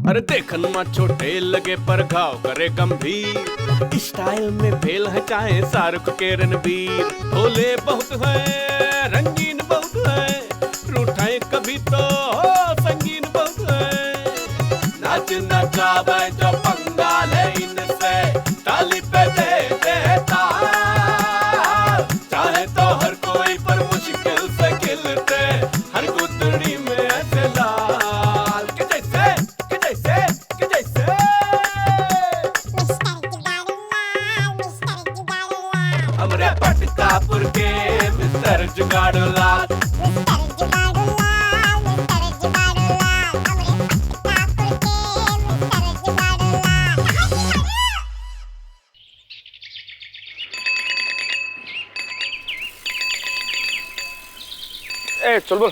अरे देखन में छोटे लगे पर घाव करे गंभीर, स्टाइल में फेल है चाहे शाहरुख के रणबीर। भोले बहुत है, रंगीन बहुत है, रूठाए कभी तो संगीन बहुत है। नाच नचावे जो पंगाल है इनसे, ताली पे दे देता, चाहे तो हर कोई पर मुश्किल से खिलते, हर गुदड़ी में ऐसे लाल के जैसे हमरे पटकापुर के मिस्टर जुगाड़ू लाल। ए चल बोल,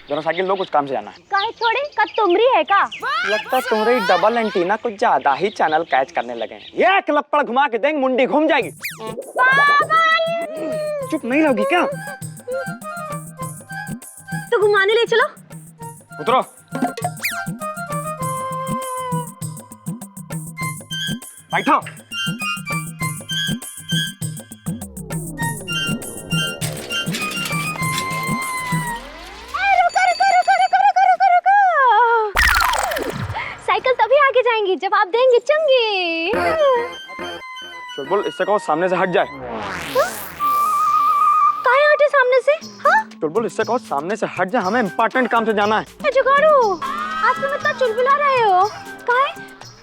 जरा साइकिल लो, कुछ काम से जाना है। काहे छोड़े, का तुमरी है का? लगता है तुम्हारी डबल एंटीना कुछ ज्यादा ही चैनल कैच करने लगे हैं। ये एक लपड़ घुमा के देंगे, मुंडी घूम जाएगी। चुप नहीं रहोगी क्या? तो घुमाने ले चलो। उतरो। बैठो। साइकिल तभी आगे जाएंगी जब आप देंगे चंगी। चल बोल, इससे कहो सामने से हट जाए। काहे हटे सामने से? हाँ? चल बोल, इससे कहो सामने से हट जाए, हमें इम्पोर्टेंट काम से जाना है। जुगाड़ू, आप तुम इतना चुलबुला रहे हो। काहे?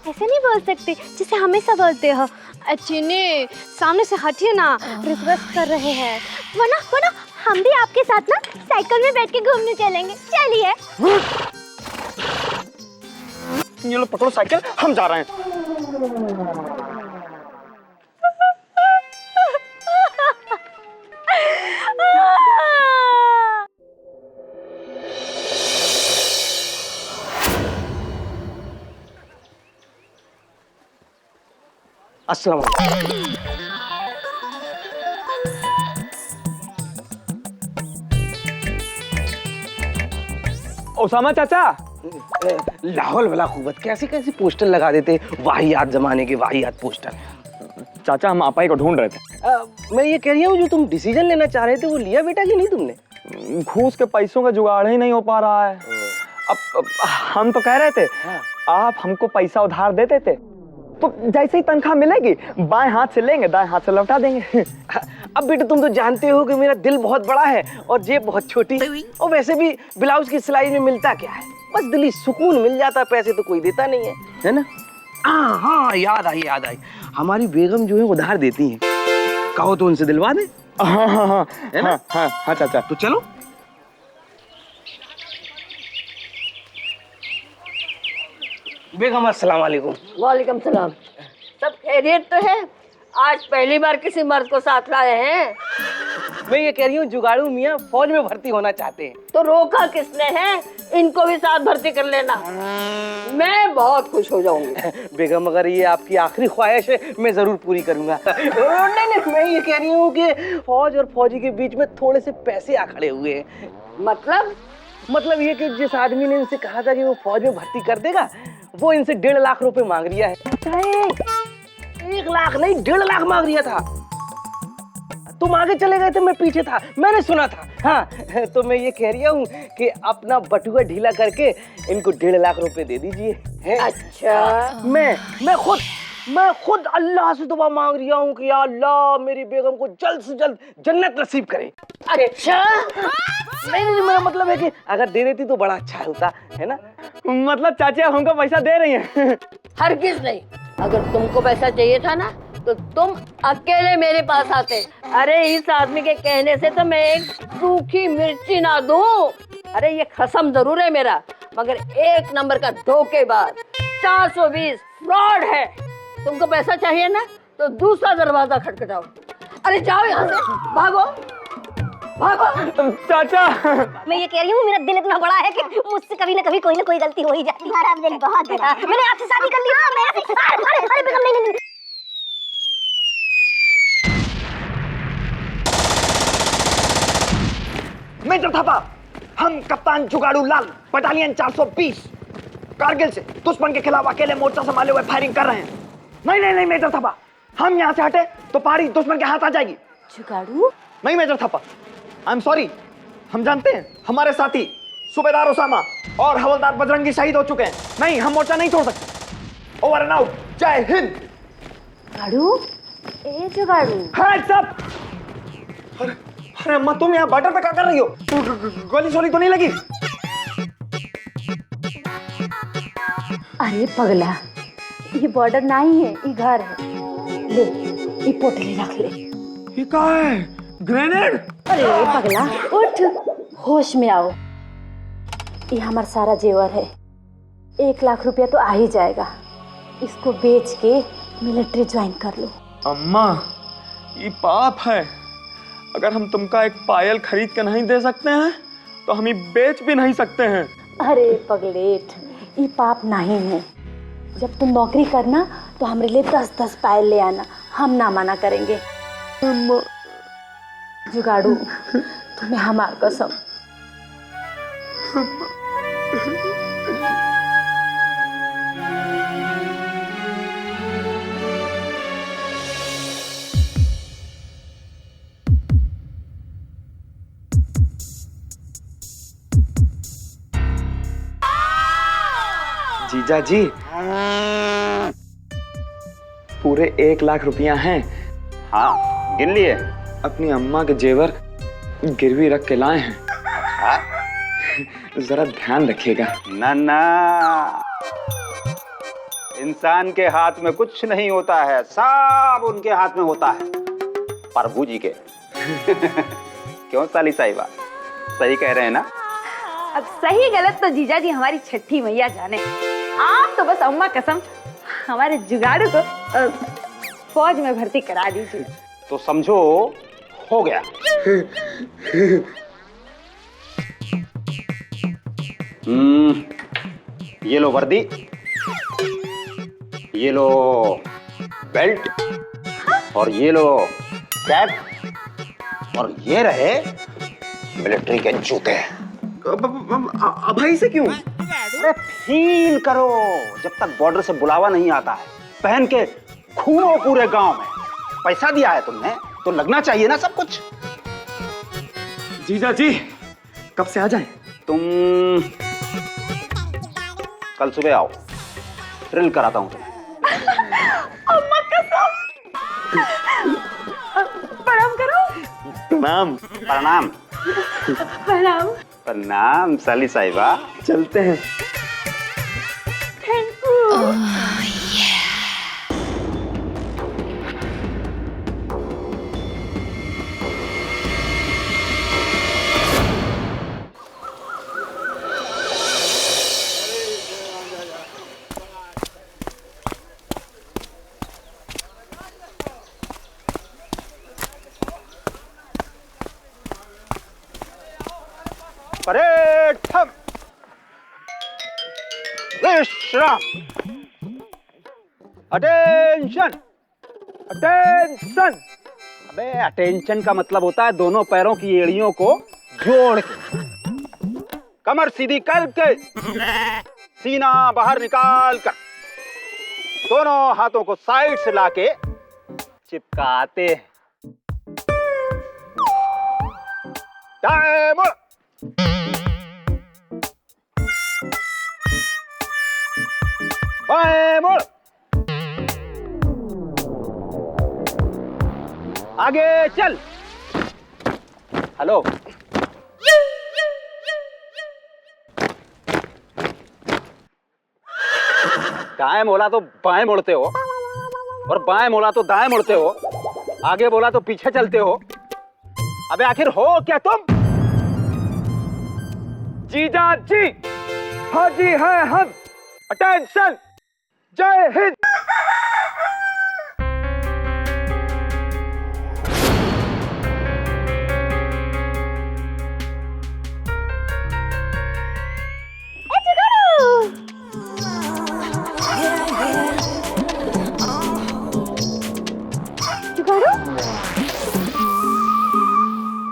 ऐसे नहीं बोल सकते जिसे हमेशा बोलते हो। अच्छी सामने से हटिए ना, रिक्वेस्ट कर रहे हैं। वरना हम भी आपके साथ ना साइकिल में बैठ के घूमने चलेंगे। चलिए। ये लो पकड़ो साइकिल, हम जा रहे हैं। अस्सलाम वालेकुम। ओसामा चाचा, लाहौल वाला खूबत कैसे कैसे पोस्टर लगा देते, वाहियात जमाने के वाहियात पोस्टर। चाचा हम आपा ही को ढूंढ रहे थे। मैं ये कह रही हूँ, जो तुम डिसीजन लेना चाह रहे थे वो लिया बेटा कि नहीं तुमने? घूस के पैसों का जुगाड़ ही नहीं हो पा रहा है। अब हम तो कह रहे थे आप हमको पैसा उधार दे देते तो जैसे ही तनख्वाह मिलेगी बाएं हाथ से लेंगे, दाएं हाथ से लौटा देंगे। अब बेटा तुम तो जानते हो कि मेरा दिल बहुत बड़ा है और जेब बहुत छोटी, और वैसे भी ब्लाउज की सिलाई में मिलता क्या है, बस दिली सुकून मिल जाता, पैसे तो कोई देता नहीं है ना। हाँ याद आई, हमारी बेगम जो है उधार देती हैं, कहो तो उनसे दिलवा दे। हाँ चाचा, तो चलो। बेगम अस्सलाम वालेकुम। वालेकुम सलाम। सब खैरियत तो है? आज पहली बार किसी मर्द को साथ लाए हैं। मैं ये कह रही हूँ जुगाड़ू मियाँ फौज में भर्ती होना चाहते हैं। तो रोका किसने है? इनको भी साथ भर्ती कर लेना, मैं बहुत खुश हो जाऊंगी। बेगम अगर ये आपकी आखिरी ख्वाहिश है मैं जरूर पूरी करूंगा। नहीं, मैं ये कह रही हूँ कि फौज और फौजी के बीच में थोड़े से पैसे आ खड़े हुए हैं। मतलब ये कि जिस आदमी ने इनसे कहा था कि वो फौज में भर्ती कर देगा, वो इनसे 1.5 लाख रुपए मांग रिया है। 1 लाख नहीं, 1.5 लाख मांग रिया था। तुम आगे चले गए थे, मैं पीछे था, मैंने सुना था। हाँ, तो मैं ये कह रही हूँ कि अपना बटुआ ढीला करके इनको 1.5 लाख रुपए दे दीजिए। अच्छा। मैं खुद अल्लाह से दुआ मांग रही हूँ कि या अल्लाह मेरी बेगम को जल्द से जल्द जन्नत नसीब करे। अच्छा। नहीं, मेरा मतलब है कि अगर दे देती तो बड़ा अच्छा होता, है ना। मतलब चाची आप हमको पैसा दे रही हैं? हरगिज नहीं, अगर तुमको पैसा चाहिए था ना तो तुम अकेले मेरे पास आते। अरे इस आदमी के कहने से तो मैं एक सूखी मिर्ची ना दूं। अरे ये खसम जरूर है मेरा, मगर 1 नंबर का धोखेबाज, 420 फ्रॉड है। तुमको पैसा चाहिए ना तो दूसरा दरवाजा खटखटाओ। अरे जाओ यहाँ से, भागो भागो। चाचा मैं ये कह रही हूँ, मेरा दिल इतना बड़ा है कि मुझसे कभी ना कभी कोई ना कोई गलती हो ही जाती है। मेरा दिल बहुत बड़ा। मैंने आपसे शादी कर ली। अरे बेगम, नहीं, मेजर थापा, हम कप्तान जुगाड़ू लाल बटालियन 420 कारगिल से दुश्मन के खिलाफ अकेले मोर्चा संभाले हुए फायरिंग कर रहे हैं। नहीं नहीं नहीं मेजर थापा, हम यहाँ से हटे तो पहाड़ी दुश्मन के हाथ आ जाएगी। जुगाड़ू? नहीं major Thapa, I am sorry. हम जानते हैं हमारे साथी सूबेदार ओसामा और हवलदार बजरंगी शहीद हो चुके हैं। नहीं, हम मोर्चा नहीं छोड़ सकते। Over and out. जय हिंद। जुगाड़ू? ए जुगाड़ू, हैंड्स अप। अरे अरे अम्मा, तुम यहाँ बॉर्डर पे क्या कर रही हो? गोली सोली तो नहीं लगी? अरे पगला, ये बॉर्डर नहीं है, ये घर है। ले, ये पोटली रख ले। ये क्या है? ग्रेनेड? अरे पगला, उठ, होश में आओ। ये हमारा सारा जेवर है, 1 लाख रुपया तो आ ही जाएगा। इसको बेच के मिलिट्री ज्वाइन कर लो। अम्मा, ये पाप है। अगर हम तुमका एक पायल खरीद के नहीं दे सकते हैं तो हम ये बेच भी नहीं सकते हैं। अरे पगलेट, ये पाप नहीं है। जब तुम नौकरी करना तो हमारे लिए 10-10 पायल ले आना, हम ना मना करेंगे। जुगाड़ू, तुम्हें हमार कसम। जीजा जी, पूरे 1 लाख रुपया हैं। हाँ, गिन लिए? अपनी अम्मा के जेवर गिरवी रख के लाए हैं। हाँ? जरा ध्यान रखिएगा। ना ना, इंसान के हाथ में कुछ नहीं होता है, सब उनके हाथ में होता है, प्रभु जी के। क्यों साली साहिबा, सही कह रहे हैं ना? अब सही गलत तो जीजा जी हमारी छठी मैया जाने। आप तो बस अम्मा कसम हमारे जुगाड़ू को फौज में भर्ती करा दीजिए। तो समझो हो गया। ये लो वर्दी, ये लो बेल्ट, और ये लो कैप, और ये रहे मिलिट्री के जूते। भाई से क्यों? अरे फील करो, जब तक बॉर्डर से बुलावा नहीं आता है पहन के घूमो पूरे गांव में। पैसा दिया है तुमने तो लगना चाहिए ना सब कुछ। जीजा जी, कब से आ जाएं? तुम कल सुबह आओ, ड्रिल कराता हूं तुम्हें। अम्मा कसम। प्रणाम करो। प्रणाम। प्रणाम। प्रणाम। प्रणाम साली साहिबा। चलते हैं। Thank you. परेड थम, विश्राम, अटेंशन, अटेंशन। अबे अटेंशन का मतलब होता है दोनों पैरों की एड़ियों को जोड़ के, कमर सीधी करके, सीना बाहर निकाल कर, दोनों हाथों को साइड से लाके चिपकाते हैं। दाएं मुड़, बाएं मुड़, आगे चल। हेलो, दाएं बोला तो बाएं मुड़ते हो, और बाएं बोला तो दाएं मुड़ते हो, आगे बोला तो पीछे चलते हो। अबे आखिर हो क्या तुम? जीजा जी, हाजी है हम। अटेंशन, जय हिंद। जुगाड़ू?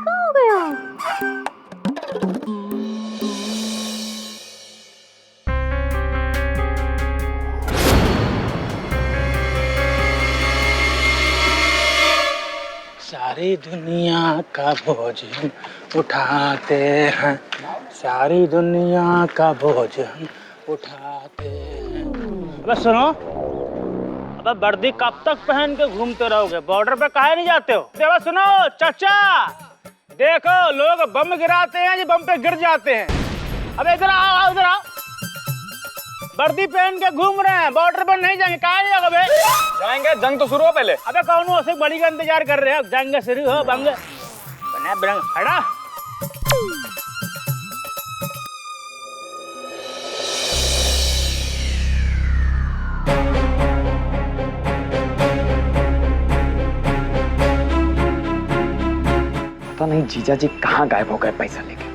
कहाँ हो गया? सारी दुनिया का बोझ हम उठाते हैं, सारी दुनिया का बोझ हम उठाते हैं। अबे सुनो, अबे वर्दी कब तक पहन के घूमते रहोगे? बॉर्डर पे काहे नहीं जाते हो? अबे सुनो चाचा, देखो लोग बम गिराते हैं, ये बम पे गिर जाते हैं। अबे इधर आओ, इधर आओ। वर्दी पहन के घूम रहे हैं, बॉर्डर पर नहीं जाएंगे। कहाँ नहीं जाओगे? जाएंगे, जंग तो शुरू हो पहले। अबे कौन हो से बड़ी का इंतजार कर रहे हो? जंग शुरू हो, बंग बना बरंग हटा। पता नहीं जीजा जी कहाँ गायब हो गए पैसा लेके।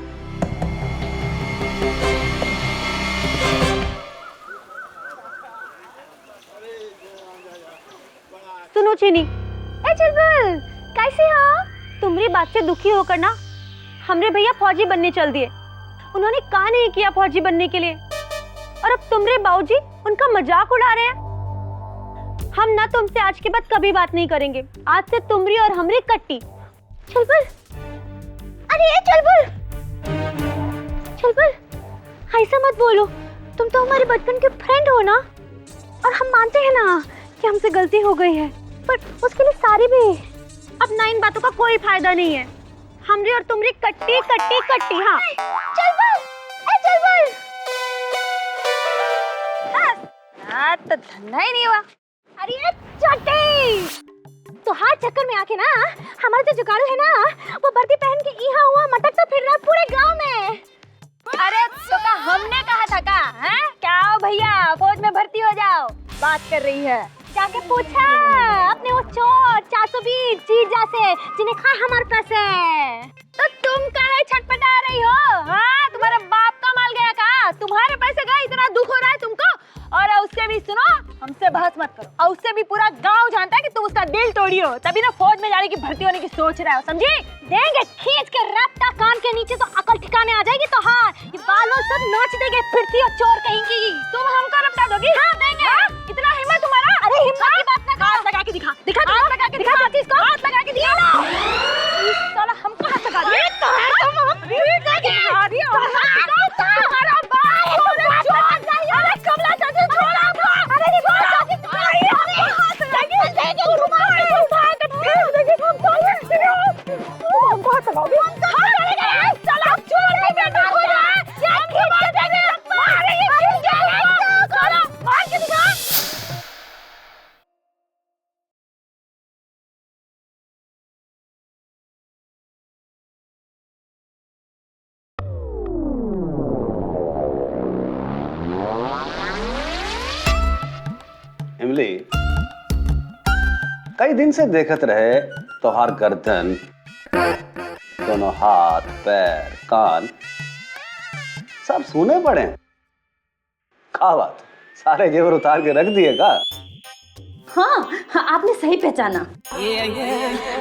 सुनो चीनी, ए चुलबुल, कैसे हो? तुम्हारी बात से दुखी होकर ना हमरे भैया फौजी बनने चल दिए। उन्होंने कहा नहीं किया फौजी बनने के लिए, और अब तुम्हारे बाबूजी उनका मजाक उड़ा रहे हैं। हम ना तुमसे आज के बाद कभी बात नहीं करेंगे। आज से तुम्हारी और हमरी कट्टी। चुलबुल, अरे ये चुलबुल, चुलबुल, ऐसा मत बोलो। तुम तो हमारे बचपन के फ्रेंड हो ना, और हम मानते हैं ना कि हमसे गलती हो गई है, पर उसके लिए सारी भी। अब ना इन बातों का कोई फायदा नहीं है। हमरी और तुम्हारी कट्टी कट्टी कट्टी। हाँ चल बोल, ए चल बोल। हाँ तो धंधा ही नहीं हुआ। अरे चट्टी, तो हर चक्कर में आके ना हमारा जो जुगाड़ू है ना, वो वर्दी पहन के यहाँ हुआ मटकता फिर रहा पूरे गांव में। अरे तो का हमने कहा था का? हैं? क्या हो भैया, फौज में भर्ती हो जाओ। बात कर रही है, जाके पूछा अपने वो चोर 420 जीजा से जिन्हें खा हमारे पैसे। तो तुम काहे छटपटा रही हो? हाँ, तुम्हारे बाप का माल गया का? तुम्हारे पैसे गए, इतना दुख हो रहा है तुमको? और उससे भी सुनो, हमसे बहस मत करो। और उससे भी पूरा गांव जानता है कि तुम उसका दिल तोड़ी हो, तभी ना फौज में जाने की भर्ती होने की सोच रहा हो, समझी? देंगे खींच के रत्ता कान के नीचे तो अकल ठिकाने आ जाएगी। तो हाँ, ये बालों सब नाच देंगे, फिरती और चोर कहेंगी। तुम हमको रपटा दोगी? हाँ देंगे। इतना हिम्मत तुम्हारा? अरे हिम्मत की बात ना करो। हाथ लगा के दिखा, दिखा, हाथ लगा के दिखा, इसको हाथ लगा के दिखा। साला हमको हाथ लगा दिया। तो है तुम हम पीट देंगे। तुम्हारा बाप चोर नहीं। अरे कमला चाची छोड़ा। अरे नहीं बोल चाची, तुम्हारी हाथ लगी देंगे तुम्हारे भाग के देंगे हम तो हमको हाथ लगाओगे? हाथ लगाएंगे। साला चोर नहीं बेटा हो जाए, क्या खींच के देंगे? मारे ये खींच के करो, मार के दिखा। इमली, कई दिन से देखत रहे तोहार गर्दन, दोनों हाथ पैर कान सब सुने पड़े। का बात, सारे जेवर उतार के रख दिए का? हाँ, आपने सही पहचाना।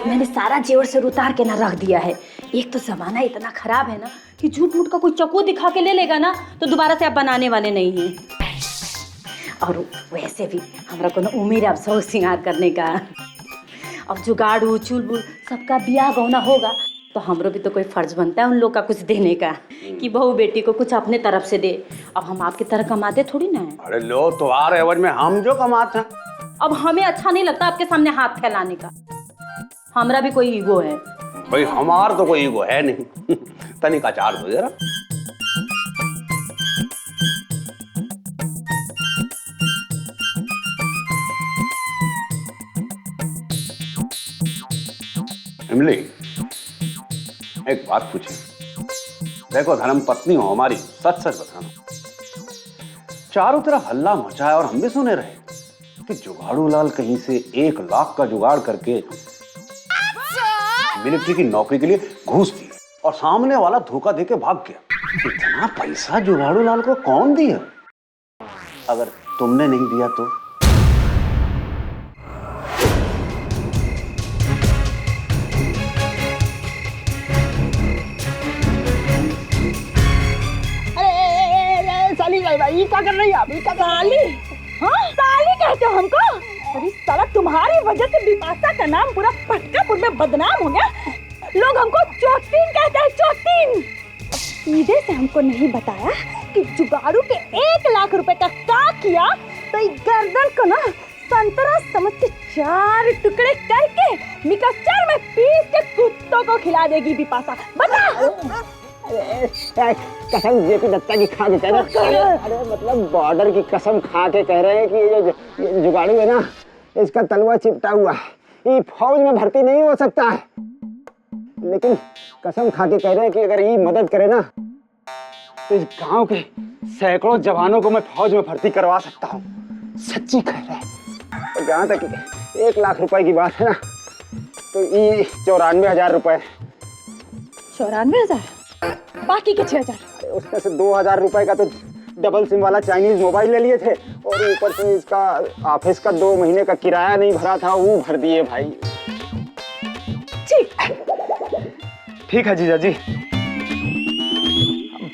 मैंने सारा जेवर से उतार के ना रख दिया है। एक तो जमाना इतना खराब है ना कि झूठ मूठ का कोई चक्कू दिखा के ले लेगा ना तो दोबारा से आप बनाने वाले नहीं हैं। और वैसे भी हमारा कोनो उम्मीद है अब सौ श्रृंगार करने का। अब जुगाड़ू चुलबुल सबका ब्याह गौना होगा तो हमरो भी तो कोई फर्ज बनता है उन लोग का कुछ देने का, कि बहू बेटी को कुछ अपने तरफ से दे। अब हम आपकी तरह कमाते थोड़ी ना है। अरे लो, तुम्हारे एवज में हम जो कमाते हैं। अब हमें अच्छा नहीं लगता आपके सामने हाथ फैलाने का। हमारा भी कोई ईगो है। भाई हमार तो कोई ईगो है नहीं। तनिक आचार दो जरा। इमली, एक बात पूछी। देखो धर्म पत्नी हो हमारी, सच सच बताना। चारों तरफ हल्ला मचा है और हम भी सुने रहे कि जुगाड़ू लाल कहीं से 1 लाख का जुगाड़ करके मिलिट्री की नौकरी के लिए घूस दी और सामने वाला धोखा देके भाग गया। इतना पैसा जुगाड़ू लाल को कौन दिया? अगर तुमने नहीं दिया तो? भाई क्या कर रही है आप? साली? हाँ साली कहते हो हमको? अरे साला तुम्हारी वजह से बिपाशा का नाम पूरा पटकापुर में बदनाम हो गया। लोग हमको चोटीन कहते हैं, चोटीन। सीधे से हमको नहीं बताया कि जुगाड़ू के 1 लाख रुपए का किया तो इस गर्दन को ना संतरा समझ के 4 टुकड़े करके मिक्सचर में पीस के कुत्तों को खिला देगी बिपाशा। बता। कसम जेपी दत्ता की खा के कह रहे हैं। अरे मतलब बॉर्डर की कसम खा के कह रहे हैं कि ये जुगाड़ू है ना, इसका तलवा चिपटा हुआ है, ये फौज में भर्ती नहीं हो सकता है। लेकिन कसम खा के कह रहे हैं कि अगर ये मदद करे ना तो इस गांव के सैकड़ों जवानों को मैं फौज में भर्ती करवा सकता हूँ। सच्ची कह रहे हैं। और जहाँ तक 1 लाख रुपए की बात है ना, तो ये 94,000 रुपए। 94,000? बाकी के 6,000? उसमें से 2,000 रुपए का तो डबल सिम वाला चाइनीज मोबाइल ले लिए थे, और ऊपर से इसका ऑफिस का 2 महीने का किराया नहीं भरा था, वो भर दिए भाई। ठीक है जीजा जी,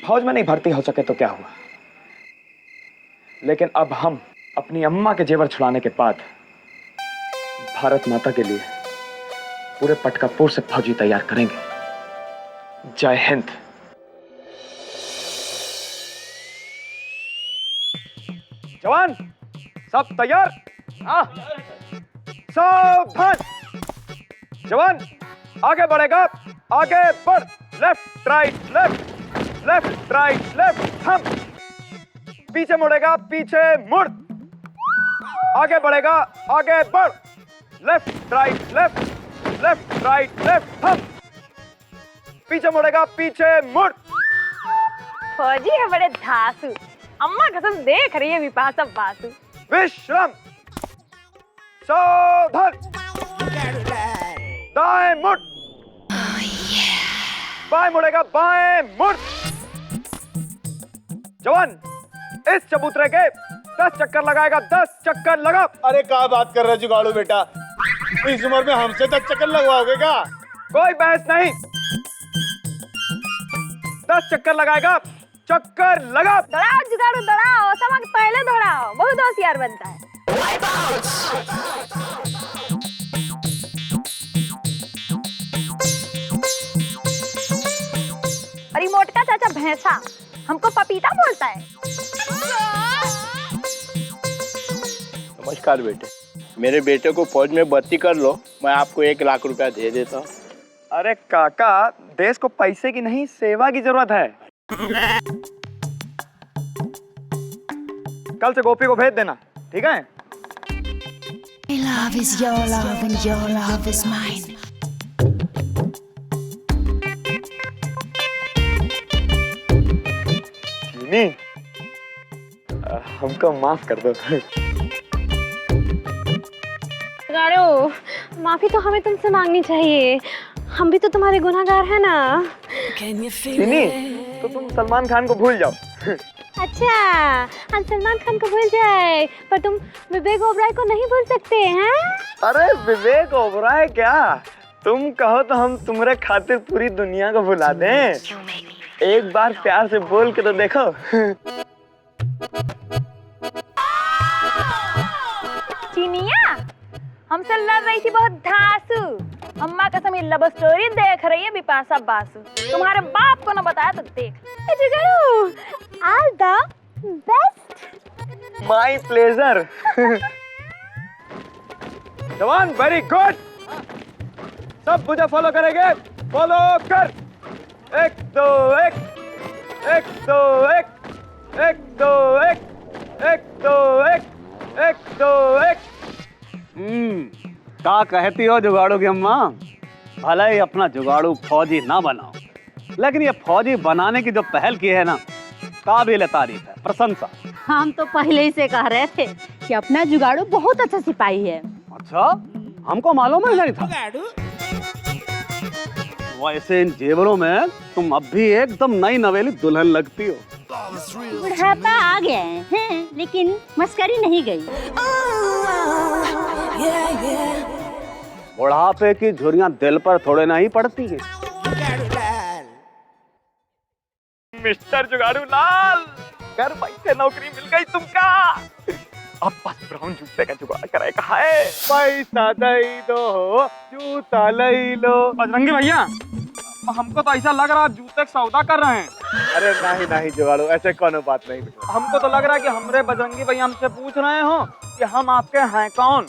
फौज में नहीं भर्ती हो सके तो क्या हुआ, लेकिन अब हम अपनी अम्मा के जेवर छुड़ाने के बाद भारत माता के लिए पूरे पटकापुर से फौजी तैयार करेंगे। जय हिंद। जवान सब तैयार? हाँ। सावधान। जवान आगे बढ़ेगा, आगे बढ़। Left right left, left right left. हम पीछे मुड़ेगा, पीछे मुड़। आगे बढ़ेगा, आगे बढ़। Left right left, left right left. हम पीछे मुड़ेगा, पीछे मुड़। फौजी है बड़े धासु, अम्मा कसम देख रही है बिपाशा बासु। विश्राम। सावधान। दाएं मुड़। बाएं मुड़ेगा, बाएं मुड़। जवान इस चबूतरे के 10 चक्कर लगाएगा, 10 चक्कर लगा। अरे क्या बात कर रहे जुगाड़ू बेटा, इस उम्र में हमसे 10 चक्कर लगवाओगे क्या? कोई बहस नहीं। 10 चक्कर लगाएगा, चक्कर लगा। दौड़ाओ जुगाड़ू दौड़ाओ, समाज पहले दौड़ाओ, बहुत होशियार बनता है। अरे मोटका चाचा भैंसा हमको पपीता बोलता है। नमस्कार बेटे, मेरे बेटे को फौज में भर्ती कर लो, मैं आपको 1 लाख रुपया दे देता हूँ। अरे काका, देश को पैसे की नहीं सेवा की जरूरत है। कल से गोपी को भेज देना, ठीक है? My love is your love and your love is mine. चीनी, हमको माफ कर दो। माफी तो हमें तुमसे मांगनी चाहिए, हम भी तो तुम्हारे गुनहगार हैं ना। चीनी, तो तुम सलमान खान को भूल जाओ। अच्छा, हम सलमान खान को भूल जाए, पर तुम विवेक ओबराय को नहीं भूल सकते हैं? अरे विवेक ओबराय क्या, तुम कहो तो हम तुम्हारे खातिर पूरी दुनिया को भुला दें। एक बार प्यार से बोल के तो देखो। चीनिया हमसे लड़ रही थी बहुत धासु, अम्मा कसम ये लव स्टोरी देख रही है बिपाशा बासु। तुम्हारे बाप को ना बताया तो देख। All the best. My pleasure. जवान वेरी गुड, सब मुझे फॉलो करेंगे, फॉलो कर। 1 2 1, 1 2 1, 1 2 1, 1 2 1, 1 2 1। क्या कहती हो जुगाड़ू की अम्मा? भले ही अपना जुगाड़ू फौजी ना बनाओ, लेकिन ये फौजी बनाने की जो पहल की है ना, काबिल तारीफ है, प्रशंसा। हम तो पहले ही से कह रहे थे कि अपना जुगाड़ू बहुत अच्छा सिपाही है। अच्छा, हमको मालूम ही नहीं था। वैसे इन जेवरों में तुम अब भी एकदम नई नवेली दुल्हन लगती हो। बुढ़ापा आ गया है, लेकिन मस्करी नहीं गई। बुढ़ापे की झुर्रियां दिल पर थोड़े नहीं पड़ती हैं। मिस्टर जुगाड़ू लाल, घर बैठे नौकरी मिल गई तुमका। अब बस ब्राउन जूते का जुगाड़ करे कहा है। पैसा दे दो जूता ले लो। बजरंगी भैया हमको तो ऐसा लग रहा है आप जूते का सौदा कर रहे हैं। अरे नहीं नहीं जुगाड़ो, ऐसे कोनो बात नहीं। हमको तो लग रहा है कि हमरे बजरंगी भैया हमसे पूछ रहे हो कि हम आपके हैं कौन।